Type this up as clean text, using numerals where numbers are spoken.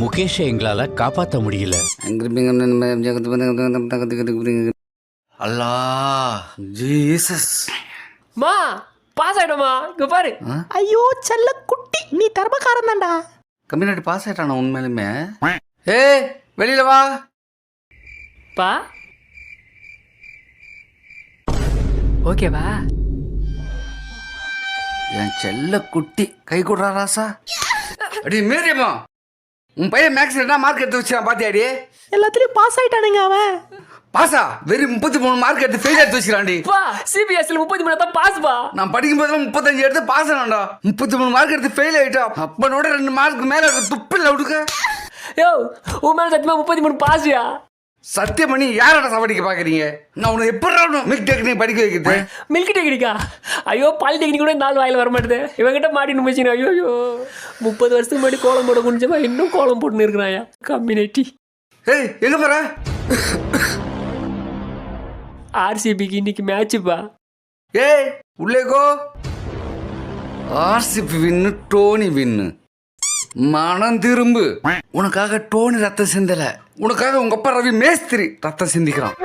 முகேஷை எங்களால காப்பாற்ற முடியல. அல்லா ஜீசஸ் மா பாஸ் ஆயிட்டோமா இங்க பாரு. ஐயோ செல்ல குட்டி, நீ தர்மக்காரன் தான்டா. கம்யூனிட்டி பாஸ் ஆயிட்டானா உண்மையிலுமே? ஏய் வெளியில வா. பா ஓகேவா? என் செல்ல குட்டி கை கொடுறா ராசா. அடி மீறியமா உன் பையன் மேக்ஸ் என்ன மார்க் எடுத்து வச்சான் பாத்தியாடி? எல்லாத்துலயும் பாஸ் ஆயிட்டானுங்க அவன். பாஸா? வெறும் 33 மார்க் எடுத்து ஃபெயில் எடுத்து வச்சுக்கிறான்டி. பா சிபிஎஸ்ல 33 தான் பாஸ் பா. நான் படிக்கும் போது 35 எடுத்து பாஸ் ஆனான்டா. 33 மார்க் எடுத்து ஃபெயில் ஆயிட்டா. அப்பனோட 2 மார்க் மேல துப்பில்ல விடுக்க. யோ உன் மேல சத்தியமா 33 பாஸ்யா. சத்தியம் பண்ணி யாரோட சாவடிக்க பாக்குறீங்க? நான் உன்னை எப்படி மில்க் டெக்னிக் படிக்க வைக்கிறது? மில்க் டெக்னிக்கா? ஐயோ பாலிடெக்னிக் கூட 4 வாயில வர மாட்டேது. இவங்கிட்ட மாட்டி நுமைச்சினா. ஐயோ 30 வருஷத்துக்கு முன்னாடி கோலம் போட குனிஞ்சவா இன்னும் கோலம் போட்டுன்னு இருக்கிறாயா கம்யூனிட்டி. ஏய் எங்க போற? ஆர்சிபிக்கு இன்னைக்கு மேட்சுப்பா. ஏய் உள்ளேகோ. ஆர்சிபி வின்னு, டோனி வின்னு. மனம் திரும்பு. உனக்காக டோனி ரத்தம் சிந்தல, உனக்காக உங்க அப்பா ரவி மேஸ்திரி ரத்தம் சிந்திக்கிறான்.